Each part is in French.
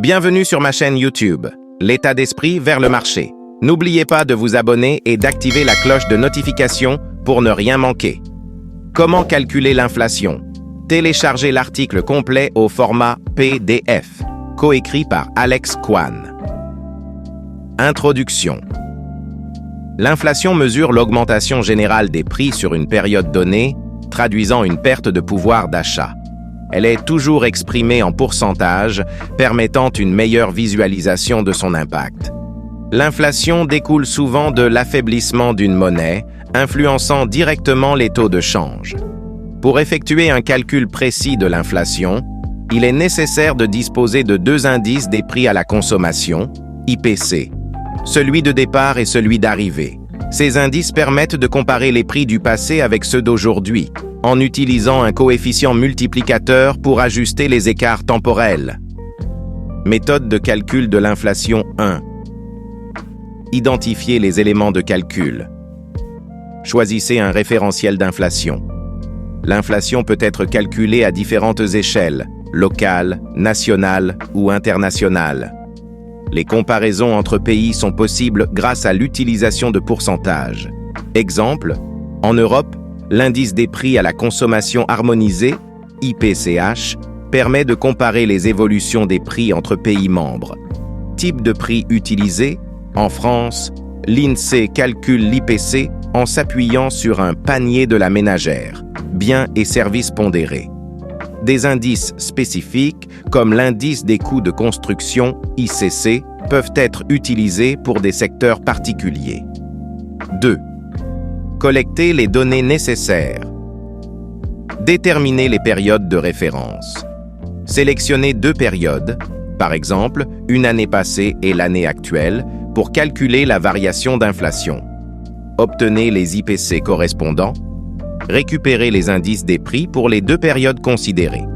Bienvenue sur ma chaîne YouTube, L'état d'esprit vers le marché. N'oubliez pas de vous abonner et d'activer la cloche de notification pour ne rien manquer. Comment calculer l'inflation? Téléchargez l'article complet au format PDF, coécrit par Alex Kwan. Introduction. L'inflation mesure l'augmentation générale des prix sur une période donnée, traduisant une perte de pouvoir d'achat. Elle est toujours exprimée en pourcentage, permettant une meilleure visualisation de son impact. L'inflation découle souvent de l'affaiblissement d'une monnaie, influençant directement les taux de change. Pour effectuer un calcul précis de l'inflation, il est nécessaire de disposer de deux indices des prix à la consommation, IPC, celui de départ et celui d'arrivée. Ces indices permettent de comparer les prix du passé avec ceux d'aujourd'hui, en utilisant un coefficient multiplicateur pour ajuster les écarts temporels. Méthode de calcul de l'inflation 1. Identifiez les éléments de calcul. Choisissez un référentiel d'inflation. L'inflation peut être calculée à différentes échelles, locales, nationales ou internationales. Les comparaisons entre pays sont possibles grâce à l'utilisation de pourcentages. Exemple, en Europe, l'indice des prix à la consommation harmonisé, IPCH, permet de comparer les évolutions des prix entre pays membres. Type de prix utilisé, en France, l'INSEE calcule l'IPC en s'appuyant sur un panier de la ménagère, biens et services pondérés. Des indices spécifiques, comme l'indice des coûts de construction, ICC, peuvent être utilisés pour des secteurs particuliers. 2. Collecter les données nécessaires. Déterminer les périodes de référence. Sélectionnez deux périodes, par exemple, une année passée et l'année actuelle, pour calculer la variation d'inflation. Obtenez les IPC correspondants. Récupérez les indices des prix pour les deux périodes considérées.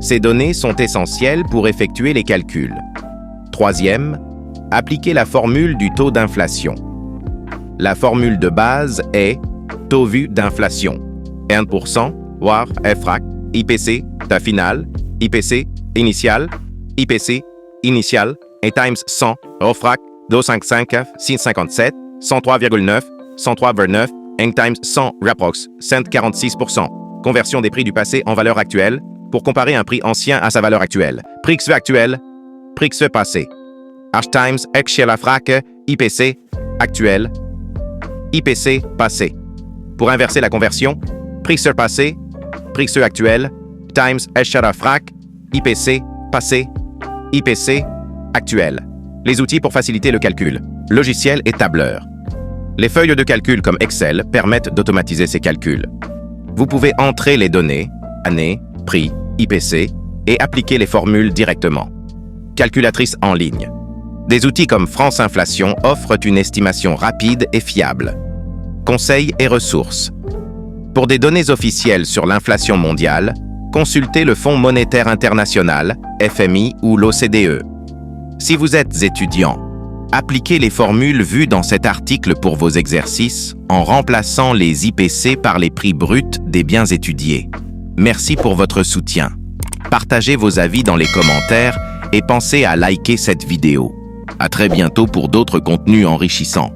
Ces données sont essentielles pour effectuer les calculs. 3e, appliquez la formule du taux d'inflation. La formule de base est taux vu d'inflation. 1%, voire FRAC, IPC, ta finale, IPC, initial, et times 100, FRAC, 255, 657, 103,9, 103,9, times 100, Raprox, 146%. Conversion des prix du passé en valeur actuelle, pour comparer un prix ancien à sa valeur actuelle. Prix actuel, prix passé. H times X chez la FRAC, IPC, actuel, IPC passé. Pour inverser la conversion, prix passé, prix actuel, times H FRAC, IPC passé, IPC actuel. Les outils pour faciliter le calcul. Logiciel et tableur. Les feuilles de calcul comme Excel permettent d'automatiser ces calculs. Vous pouvez entrer les données, année, prix, IPC, et appliquer les formules directement. Calculatrice en ligne. Des outils comme France Inflation offrent une estimation rapide et fiable. Conseils et ressources. Pour des données officielles sur l'inflation mondiale, consultez le Fonds monétaire international, FMI ou l'OCDE. Si vous êtes étudiant, appliquez les formules vues dans cet article pour vos exercices en remplaçant les IPC par les prix bruts des biens étudiés. Merci pour votre soutien. Partagez vos avis dans les commentaires et pensez à liker cette vidéo. À très bientôt pour d'autres contenus enrichissants.